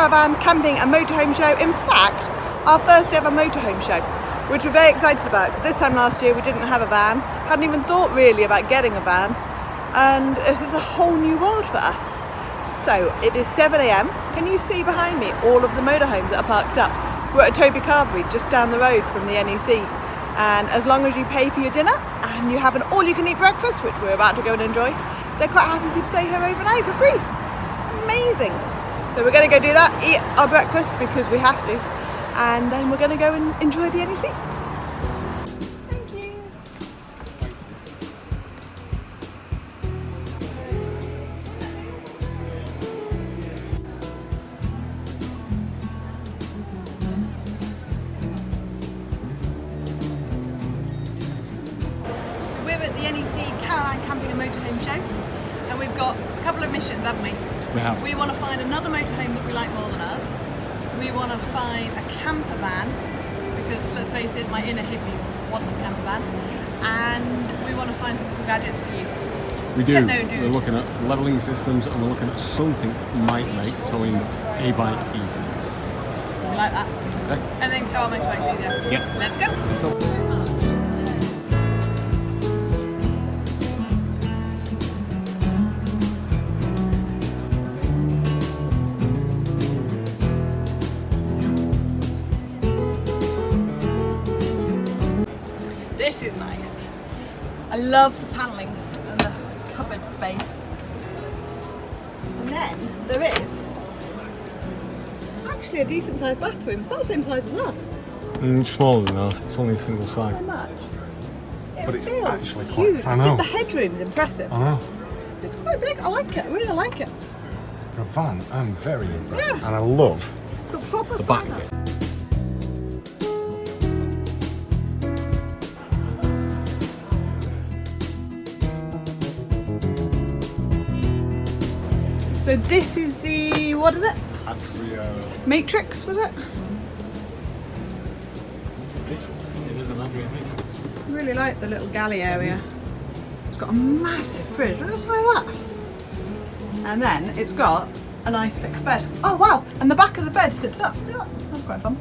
caravan, camping and motorhome show. In fact, our first ever motorhome show, which we're very excited about, because this time last year we didn't have a van, hadn't even thought really about getting a van, and this is a whole new world for us. So it is 7 AM. Can you see behind me all of the motorhomes that are parked up? We're at Toby Carvery, just down the road from the NEC, and as long as you pay for your dinner and you have an all-you-can-eat breakfast, which we're about to go and enjoy, they're quite happy for you to stay here overnight for free. Amazing. So we're going to go do that, eat our breakfast because we have to, and then we're going to go and enjoy the NEC. Thank you. So we're at the NEC Caravan, Camping and Motorhome show, and we've got a couple of missions, haven't we? We have. We want to find another motorhome that we like more than us. We want to find a camper van, because let's face it, my inner hippie wants a camper van. And we want to find some cool gadgets for you. We do. Techno dude. We're looking at levelling systems, and we're looking at something that might make towing a bike easy. We like that. Okay. Anything to our motorbike easier. Yep. Let's go. Let's go. This is nice. I love the panelling and the cupboard space. And then there is actually a decent sized bathroom, about the same size as us. Smaller than us, it's only a single Not side. much. It But it's feels actually quite- huge. I know. The headroom is impressive. I know. It's quite big. I like it. I really like it. For a van, I'm very impressed. Yeah. And I love The proper the back size. bit. So this is the, what is it? Adria Matrix, was it? Matrix. It is an Adria Matrix. I really like the little galley area. It's got a massive fridge, look at that. And then it's got a nice fixed bed. Oh wow, and the back of the bed sits up. Yeah, that's quite fun.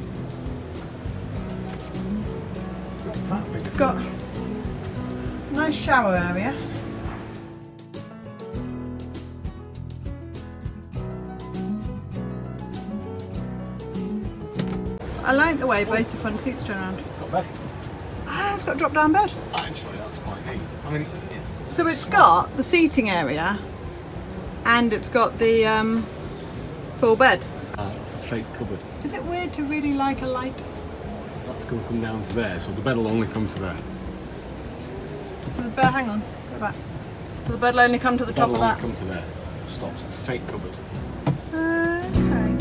That big. It's got a nice shower area. I like the way both the front seats turn around. Got bed. Ah, it's got a drop down bed. Actually, that's quite neat. I mean, So it's got the seating area and it's got the full bed. That's a fake cupboard. Is it weird to really like a light? That's going to come down to there, so the bed will only come to there. So the bed, hang on, go back. So the bed will only come to the top Bed of will only that. come to there. Stops. It's a fake cupboard. Okay.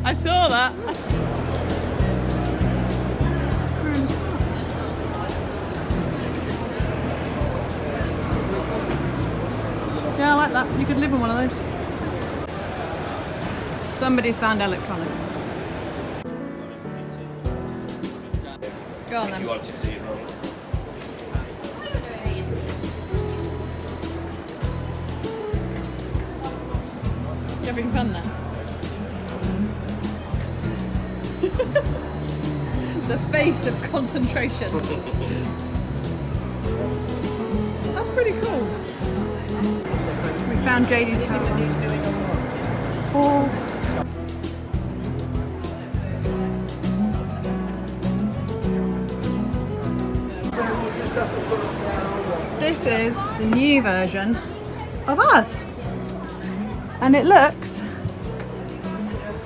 I saw that. Yeah, I like that. You could live in one of those. Somebody's found electronics. Go on then. You want to see it, Robert? You having fun there? The face of concentration. That's pretty cool. We found JD's caravan. Oh. This is the new version of ours. And it looks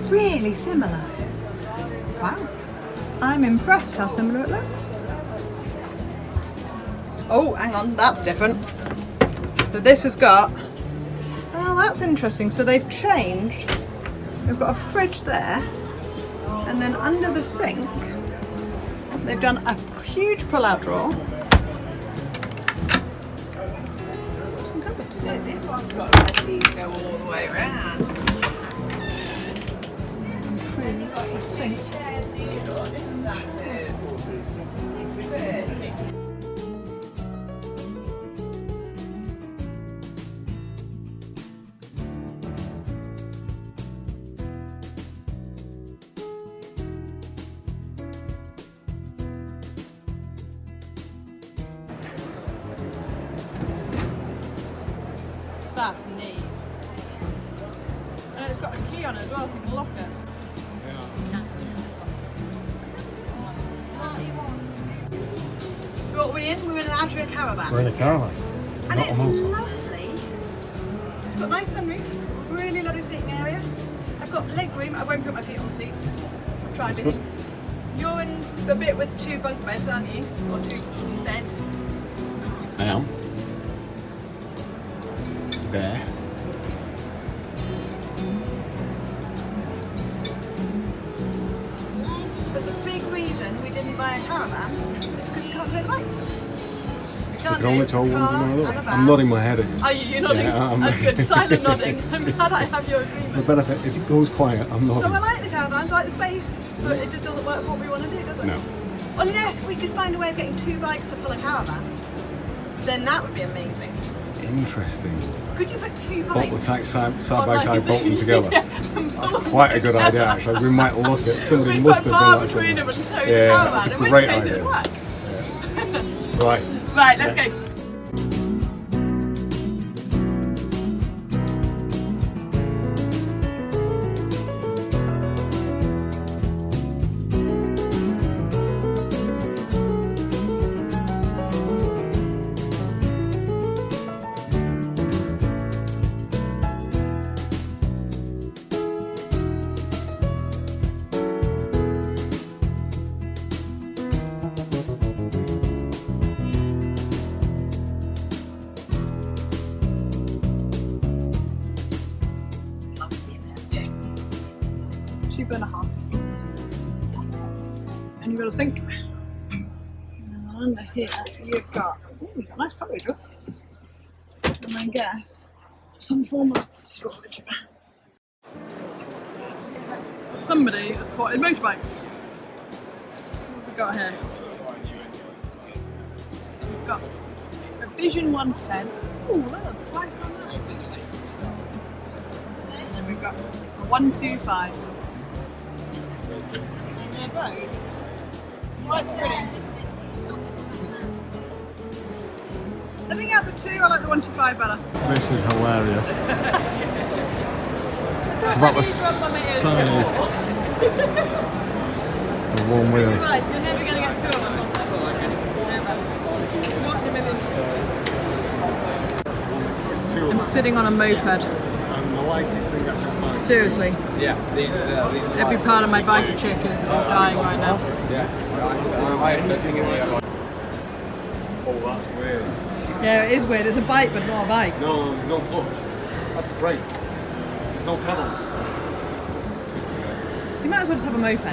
really similar. Wow. I'm impressed how similar it looks. Oh, hang on, that's different. So this has got, oh, that's interesting. So they've changed. We've got a fridge there, and then under the sink, They've done a huge pull-out drawer. Some cupboards. This one's got a seat go all the way around. A sink. This is active. That's neat. And it's got a key on it as well, so you can lock it. So what are we in? We're in an Adria Caravan. We're in a caravan. And Not it's a motor. lovely. It's got a nice sunroof, really lovely seating area. I've got leg room. I won't put my feet on the seats. I'll try That's to. You're in the bit with 2 bunk beds, aren't you? Or 2 beds. I am. There. But the big reason we didn't buy a caravan is because you can't take the bikes. You We can't can only do tow a one car from another. and a van. I'm nodding my head at you. Are you? You're nodding? Yeah, I'm- That's good. Silent nodding. I'm glad I have your The agreement. benefit, if it goes quiet, I'm So nodding. I like the caravans, I like the space, but it just doesn't work for what we want to do, does it? No. Unless we could find a way of getting 2 bikes to pull a caravan, then that would be amazing. Interesting. Could you put 2 Bolt bikes? the tanks side by like- side, bolt them together. Yeah. That's quite a good idea, actually. We might look at somebody We must put have bar done that between somewhere. them and tow the Yeah, caravan, that's a in which great case idea. it'd work. Right. Right, let's go. And you've got a sink. And under here you've got, you've got a nice cupboard, look. And I guess some form of storage. Somebody has spotted motorbikes. What have we got here? We've got a Vision 110. Ooh, look at the price on that. And then we've got a 125. And they're both quite sturdy. I think out of the 2, I like the 125 better. This is hilarious. It's about the size. The one wheel. You're right, you're never going to get 2 of them. Never. Not in a million. I'm sitting on a moped. And the lightest thing I can find. Seriously. Yeah, these are Every part of my biker chick is dying right now. I don't think it Oh, that's weird. Yeah, it is weird. It's a bike, but not a bike. No, there's no clutch. That's a brake. There's no pedals. You might as well just have a moped.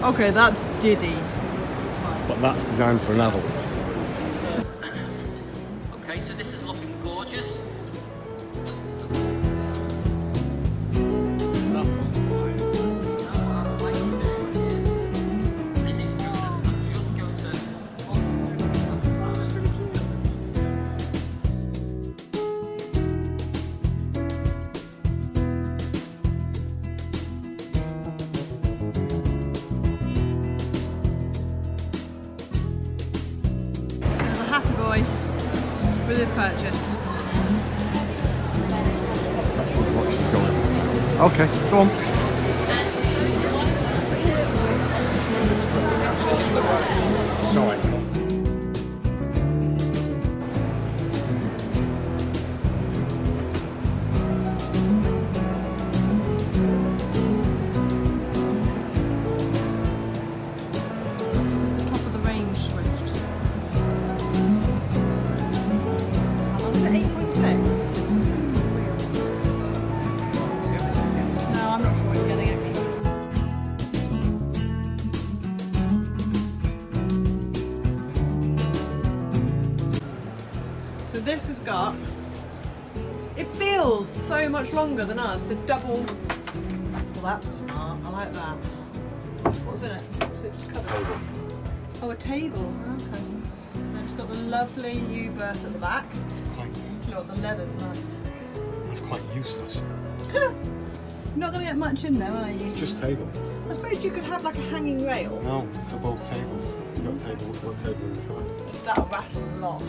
Okay, that's Diddy. But that's designed for an adult. Okay, so this is looking gorgeous. There's a happy boy with his purchase. Watch it going. Okay, go on. Sorry. Top of the range Swift. How long is it? 8.6? No, I'm not sure. But this has got, it feels so much longer than ours. The double, well that's smart, I like that. What's in it? So it just covers it. Oh, a table, okay. And it's got the lovely U-berth at the back. It's quite, You know what, the leather's nice. it's quite useless. You're not going to get much in there, are you? It's just table. I suppose you could have like a hanging rail. No, it's for both tables. You've got a table, you've got a table inside. That'll rattle a lot.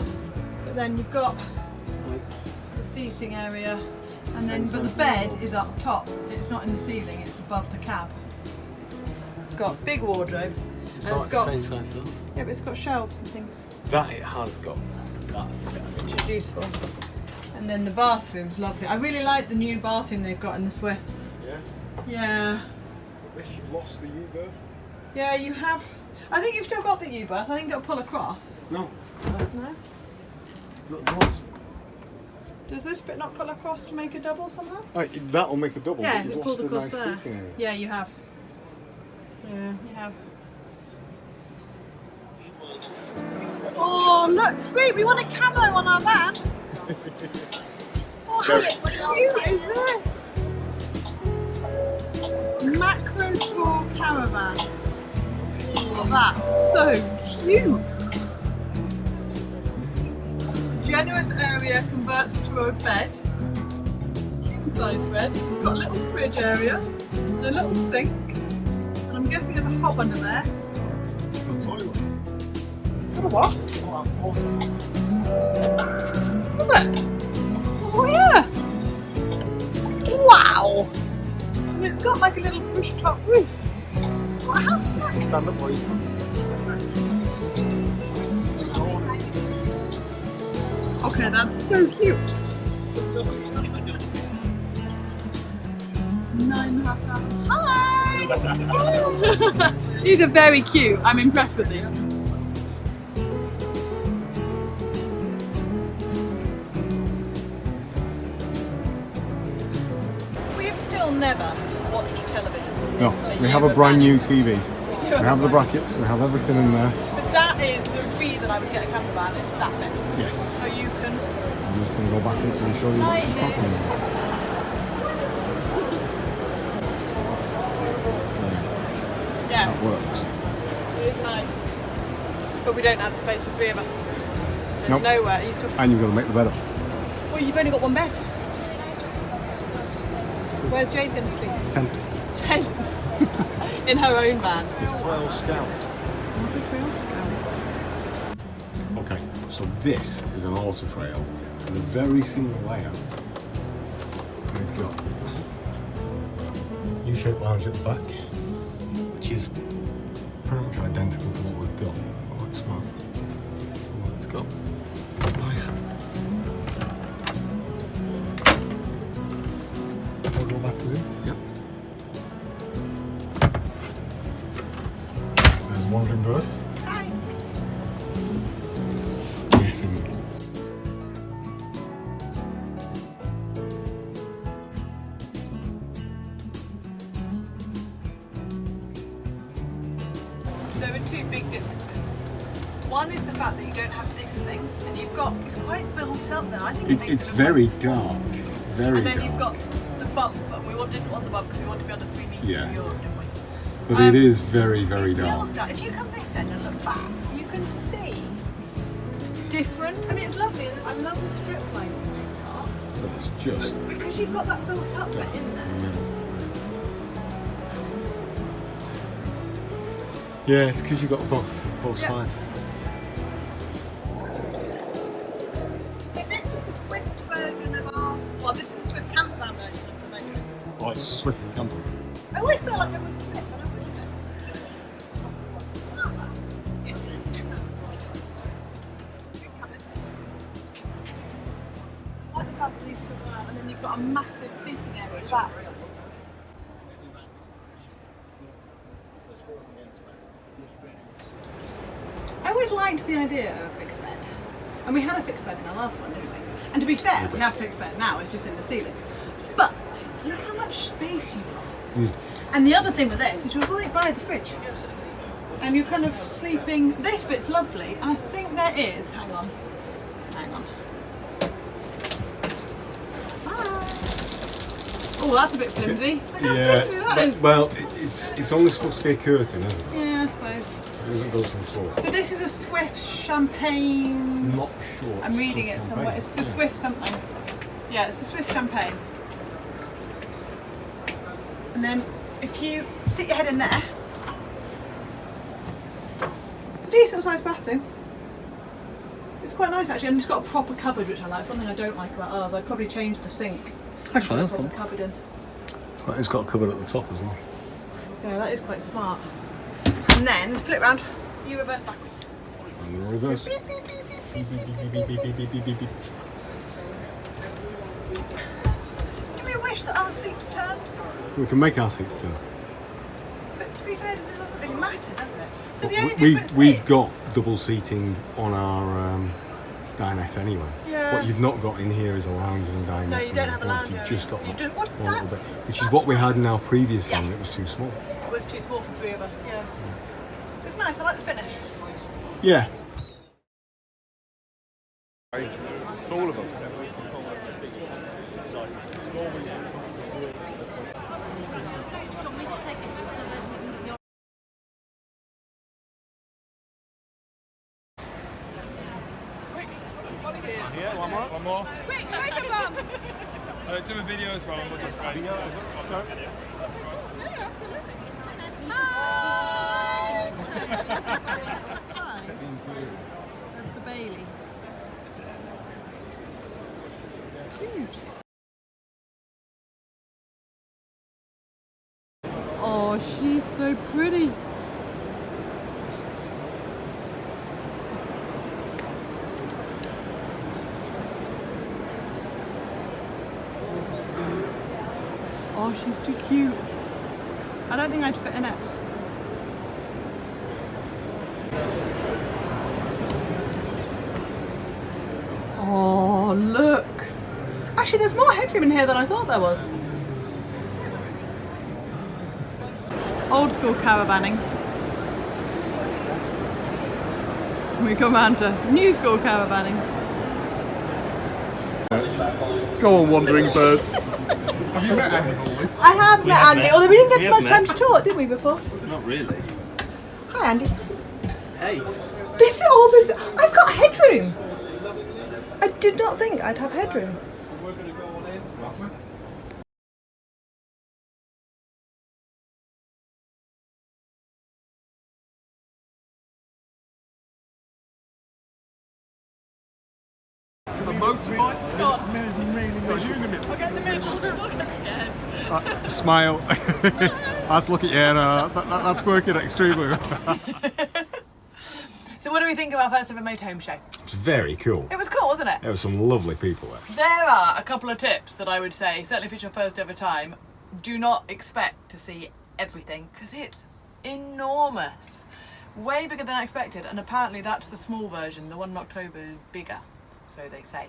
But then you've got the seating area, and then but the bed is up top. It's not in the ceiling. It's above the cab. It's got big wardrobe. It's and got the same size as us. Yeah, but it's got shelves and things, That it has got. That's the bit. which is useful. And then the bathroom's lovely. I really like the new bathroom they've got in the Swifts. Yeah. Yeah. Unless you've lost the U-berth. Yeah, you have. I think you've still got the U-berth. I think it'll pull across. No. No? Look, doors. Does this bit not pull across to make a double somehow? That'll make a double. Yeah, but you've it pulled lost the across nice there. seating area. Yeah, you have. Yeah, you have. Oh, look, sweet, we want a camo on our van. Oh, how cute is this? Macro Tour Caravan. Oh, that's so cute. Generous area converts to a bed. King size bed. It's got a little fridge area and a little sink. And I'm guessing there's a hob under there. Toilet. Got a what? Is it? Oh yeah! Wow! And it's got like a little push top roof. What a house snack! Stand up, boys. Okay, that's so cute. 9,500. Hi! These are very cute. I'm impressed with these. We have still never watched television. No, we have a brand new TV. We have the brackets, we have everything in there. But that is the reason I would get a camper van, it's that bit. Yes. So you can... I'm just going to go backwards and show you what she's talking about. Yeah, That works. it is nice. But we don't have space for three of us. There's Nope. nowhere. He's talking... And you've got to make the bed up. Well, you've only got one bed. Where's Jade going to sleep? Tent. Tent. In her own van. Trail Scout. Okay, so this is an auto trail with a very similar layout. We've got U-shaped lounge at the back, which is pretty much identical to what we've got. Quite smart. Well, it's got nice wardrobe back with it. Yep. There's a wandering bird. Hi. Guessing. There are two big differences. One is the fact that you don't have this thing, and you've got, it's quite built up there. I think it makes It's it look very quite dark. Very And then dark. you've got the bump, and we didn't want the bump because we wanted to be under 3 meters Yeah. in Europe, didn't we? But it is very, very It feels dark. dark. If you come this end and look back, you can see different. I mean, it's lovely. I love the strip line car But it's just because you've got that built up bit in there. yeah, it's because you've got both Yeah. sides. So this is the Swift version of our. Well, this is the Swift campervan version of the motor. Oh, it's swift company. I always felt like I wouldn't fit, but I would fit. Smart that. Yes. I like the fact that these two are out, and then you've got a massive seating area at the back. I always liked the idea of a fixed bed. And we had a fixed bed in our last one, didn't we? And to be fair, we have a fixed bed now, it's just in the ceiling. But look how much space you've lost. And the other thing with this is you're right by the fridge. And you're kind of sleeping, this bit's lovely, and I think there is, hang on. Oh, that's a bit flimsy. Look how flimsy that is. Well, it's only supposed to be a curtain, isn't it? Yeah, I suppose. It doesn't go to the floor. So this is a Swift champagne. Not sure. I'm reading it somewhere. It's a Swift something. Yeah, it's a Swift champagne. And then if you stick your head in there, it's a decent sized bathroom. It's quite nice actually, and it's got a proper cupboard, which I like. It's one thing I don't like about ours. I'd probably change the sink. Actually, Put a proper cupboard in. It's got a cupboard at the top as well. Yeah, that is quite smart. And then flip round, you reverse backwards. And reverse. Beep, beep, beep, beep, beep, beep, beep, beep. Do we wish that our seats turned? We can make our seats turn. But to be fair, it doesn't really matter, does it? So the only difference We've got double seating on our dinette anyway. Yeah. What you've not got in here is a lounge and dinette. No, you don't have a lounge You've area. just got You do- what? one little That's- bit, which is that's what we had in nice. our previous van. Yes. It was too small. It was too small for 3 of us, yeah. It's nice, I like the finish. Yeah. All of them. Yeah, one more. Quick, photobomb! Do a video as well. And we'll just Hi! Over to Bailey. Huge. Oh, she's so pretty. Oh, she's too cute. I don't think I'd fit in it. Oh, look. Actually, there's more headroom in here than I thought there was. Old school caravanning. We come round to new school caravanning. Go on, wandering birds. Have you met Andy? I have met Andy, although we didn't We get have much time met. to talk, did we, before? Not really. Hi, Andy. Hey. This is all this. I've got headroom. I did not think I'd have headroom. A motorbike? I'll get the middle. Don't get scared. Smile. Let's look at you. That's working extremely well. So what do we think of our first ever motorhome show? It was very cool. It was cool, wasn't it? There were some lovely people there. There are a couple of tips that I would say, certainly if it's your first ever time, do not expect to see everything because it's enormous. Way bigger than I expected, and apparently that's the small version. The one in October is bigger, so they say.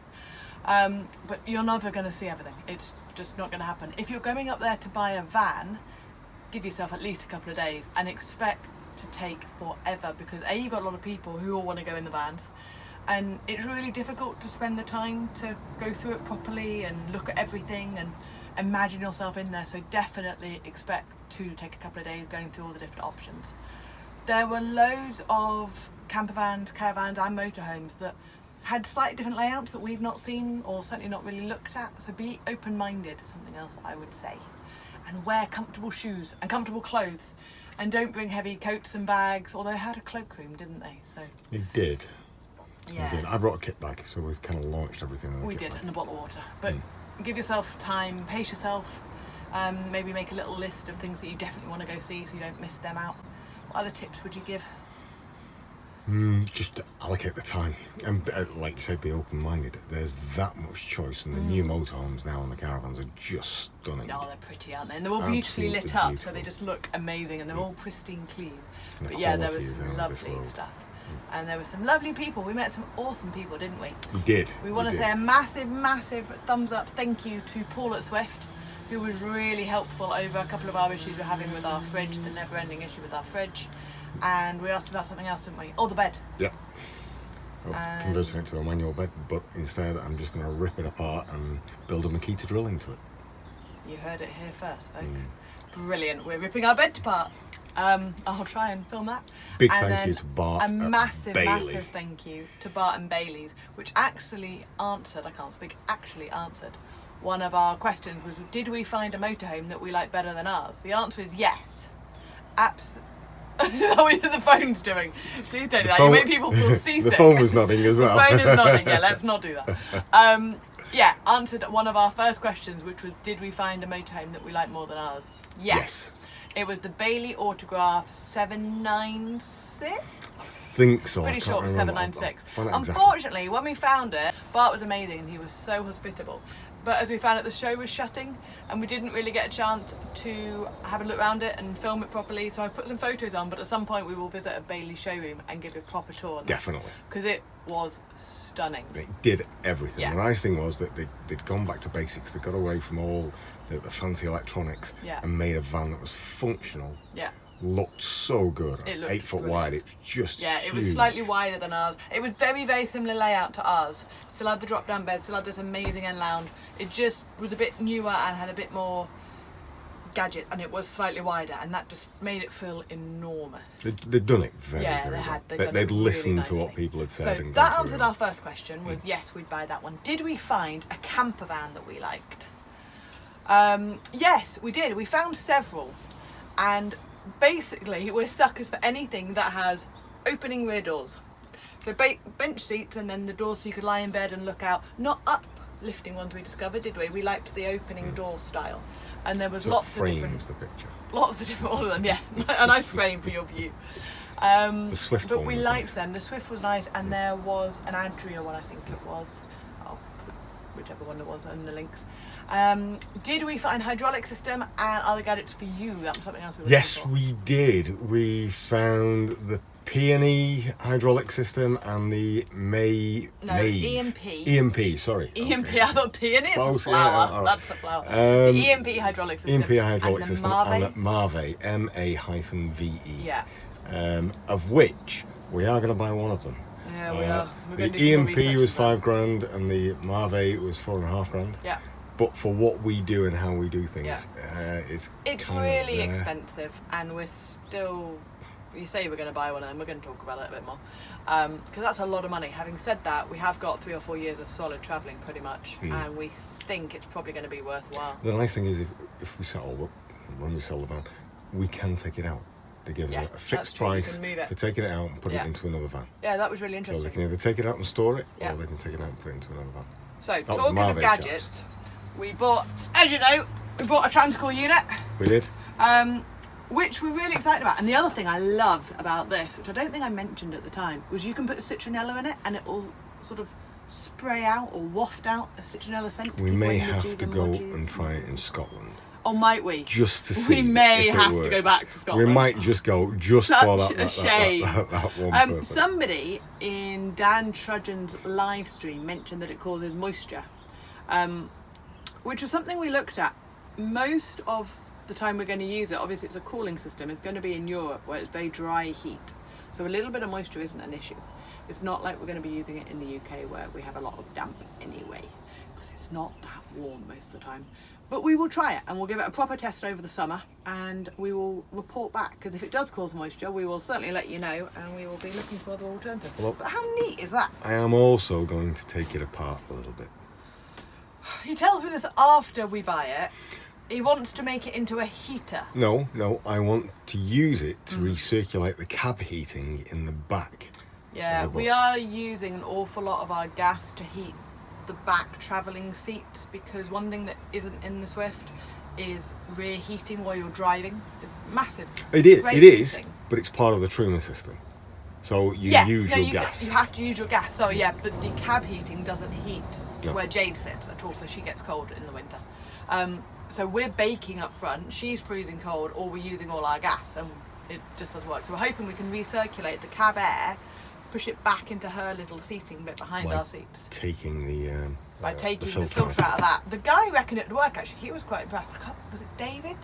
But you're never going to see everything. It's just not going to happen. If you're going up there to buy a van, give yourself at least a couple of days and expect to take forever because A, you've got a lot of people who all want to go in the vans, and it's really difficult to spend the time to go through it properly and look at everything and imagine yourself in there. So definitely expect to take a couple of days going through all the different options. There were loads of campervans, caravans and motorhomes that had slightly different layouts that we've not seen or certainly not really looked at. So be open-minded is something else I would say. And wear comfortable shoes and comfortable clothes. And don't bring heavy coats and bags, although they had a cloakroom, didn't they? So It did. yeah, It did. I brought a kit bag, so we kind of launched everything in the we kit did, bag. and a bottle of water. But give yourself time, pace yourself. Maybe make a little list of things that you definitely want to go see, so you don't miss them out. What other tips would you give? Just allocate the time and like you said, be open-minded. There's that much choice, and the new motorhomes now on the caravans are just stunning. Oh, they're pretty, aren't they? And they're all beautifully Absolutely lit up, so beautiful. they just look amazing, and they're all pristine clean. And the But yeah, there quality was is some out of this lovely world. stuff. And there were some lovely people. We met some awesome people, didn't we? We did. We want to say a massive, massive thumbs up thank you to Paul at Swift, who was really helpful over a couple of our issues we're having with our fridge, the never-ending issue with our fridge. And we asked about something else, didn't we? Oh, the bed. Yep. Converting it to a manual bed, but instead I'm just going to rip it apart and build a Makita drill into it. You heard it here first, folks. Brilliant. We're ripping our bed apart. I'll try and film that. Big And thank then you to Bart A at massive, Bailey. massive thank you to Bart and Bailey's, which actually answered, I can't speak, actually answered one of our questions was, did we find a motorhome that we like better than ours? The answer is yes. Absolutely. What the phone's doing. Please don't do that. You make people feel seasick. The phone was nodding as well. The phone is nodding, yeah, let's not do that. Yeah, answered one of our first questions, which was, did we find a motorhome that we like more than ours? Yes. It was the Bailey Autograph 796? I think so. Pretty I sure can't it was remember. 796. I'll find out exactly. Unfortunately, when we found it, Bart was amazing and he was so hospitable. But as we found out, the show was shutting and we didn't really get a chance to have a look around it and film it properly. So I put some photos on, but at some point we will visit a Bailey showroom and give a proper tour. Definitely. Because it was stunning. It did everything. Yeah. The nice thing was that they'd gone back to basics. They got away from all the fancy electronics and made a van that was functional. Yeah. Looked so good. It looked 8 foot brilliant. wide. It was just It was huge. slightly wider than ours. It was very, very similar layout to ours. Still had the drop down bed, still had this amazing end lounge. It just was a bit newer and had a bit more gadget, and it was slightly wider, and that just made it feel enormous. They'd done it very, Yeah, very they well. had. They'd done it They'd really listened to what nicely. people had said. So and that gone answered through our first question was yes, we'd buy that one. Did we find a camper van that we liked? Yes, we did. We found several, and basically we're suckers for anything that has opening rear doors. So bench seats and then the doors so you could lie in bed and look out. Not uplifting ones we discovered, did we? We liked the opening door style, and there was So lots of frames different. the picture. Lots of different, all of them, yeah. A nice frame for your view. The Swift But one we was liked nice. them. The Swift was nice, and there was an Adria one, I think it was. I'll put whichever one it was in the links. Did we find hydraulic system and other gadgets for you? That was something else we were Yes, looking for. we did. We found the P&E hydraulic system and the EMP, sorry. EMP, Okay. I thought peony is a Close, flower. yeah, all right. That's a flower. The EMP hydraulic system. EMP hydraulic and the system Marve. and the Marve, M-A-V-E. Yeah. Of which we are going to buy one of them. Yeah, we are. We're The gonna do some more EMP research was on that. £5,000 and the Marve was £4,500. Yeah. But for what we do and how we do things, it's It's kind really of, expensive, and we're still. You say we're going to buy one of them. We're going to talk about it a bit more, because that's a lot of money. Having said that, we have got 3 or 4 years of solid travelling, pretty much, and we think it's probably going to be worthwhile. The nice thing is, if we when we sell the van, we can take it out. They give us Yeah, a that's fixed true. You price can move it. for taking it out and put Yeah. it into another van. Yeah, that was really So interesting. they can either take it out and store it, Yeah. or they can take it out and put it into another van. So was talking of Marve gadgets, we bought, as you know, we bought a transcore unit. We did. Which we're really excited about. And the other thing I loved about this, which I don't think I mentioned at the time, was you can put a citronella in it and it will sort of spray out or waft out a citronella scent. to We keep may away have midges to and go modges. and try it in Scotland. Or might we? Just to see. We may if it have to worked. go back to Scotland. We might just go just Such for that, a that shame. That one purpose. Somebody in Dan Trudgeon's live stream mentioned that it causes moisture, which was something we looked at. Most of the time we're going to use it, obviously it's a cooling system, it's going to be in Europe where it's very dry heat, so a little bit of moisture isn't an issue. It's not like we're going to be using it in the UK where we have a lot of damp anyway, because it's not that warm most of the time. But we will try it and we'll give it a proper test over the summer, and we will report back, because if it does cause moisture we will certainly let you know, and we will be looking for other alternatives. Well, but how neat is that? I am also going to take it apart a little bit. He tells me this after we buy it. He wants to make it into a heater. No, I want to use it to recirculate the cab heating in the back. Yeah, of the we bus. are using an awful lot of our gas to heat the back travelling seats, because one thing that isn't in the Swift is rear heating while you're driving. It's massive. It is, Great it is, heating. but it's part of the Truman system. So you use your gas. You have to use your gas. So yeah, but the cab heating doesn't heat No. where Jade sits at all, so she gets cold in the winter. So we're baking up front, she's freezing cold, or we're using all our gas, and it just doesn't work. So we're hoping we can recirculate the cab air, push it back into her little seating bit behind By our seats. taking By taking the filter filter out of that. The guy reckoned it would work, actually. He was quite impressed. Was it David?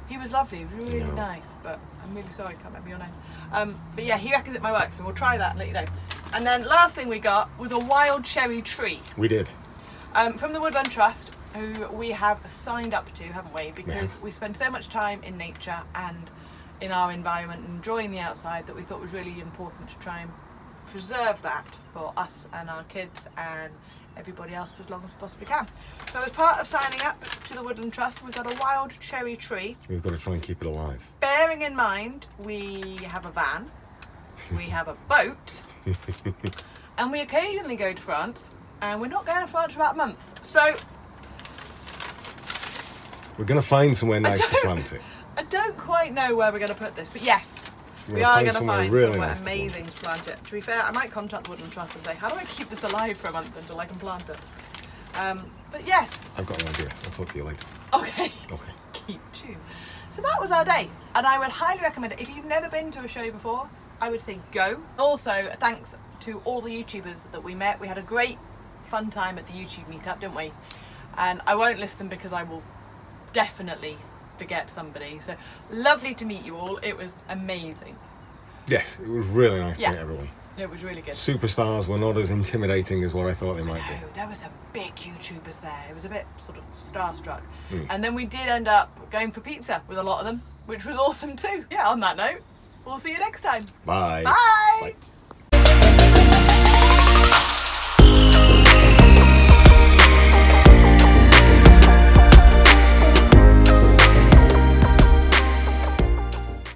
He was lovely. He was really No. nice, but I'm really sorry, I can't remember your name. But yeah, he reckons it might work, so we'll try that and let you know. And then last thing we got was a wild cherry tree We did. from the Woodland Trust. who we have signed up to, haven't we? Because Yeah. we spend so much time in nature and in our environment, enjoying the outside, that we thought was really important to try and preserve that for us and our kids and everybody else for as long as we possibly can. So as part of signing up to the Woodland Trust, we've got a wild cherry tree. We've got to try and keep it alive. Bearing in mind, we have a van, we have a boat, and we occasionally go to France, and we're not going to France for about a month. So We're going to find somewhere nice to plant it. I don't quite know where we're going to put this, but yes, We're we gonna are find going to somewhere find really somewhere nice to plant amazing to plant it. To be fair, I might contact the Woodland Trust and say, how do I keep this alive for a month until I can plant it? But yes, I've got an idea. I'll talk to you later. okay. Okay. Keep tuned. So that was our day, and I would highly recommend it. If you've never been to a show before, I would say go. Also, thanks to all the YouTubers that we met. We had a great fun time at the YouTube Meetup, didn't we? And I won't list them because I will definitely forget somebody. So lovely to meet you all. It was amazing. Yes, it was really nice Yeah. to meet everyone. It was really good. Superstars were not as intimidating as what I thought they might be. No, there were some big YouTubers there. It was a bit sort of starstruck. Mm. And then we did end up going for pizza with a lot of them, which was awesome too. Yeah, on that note, we'll see you next time. Bye. Bye. Bye.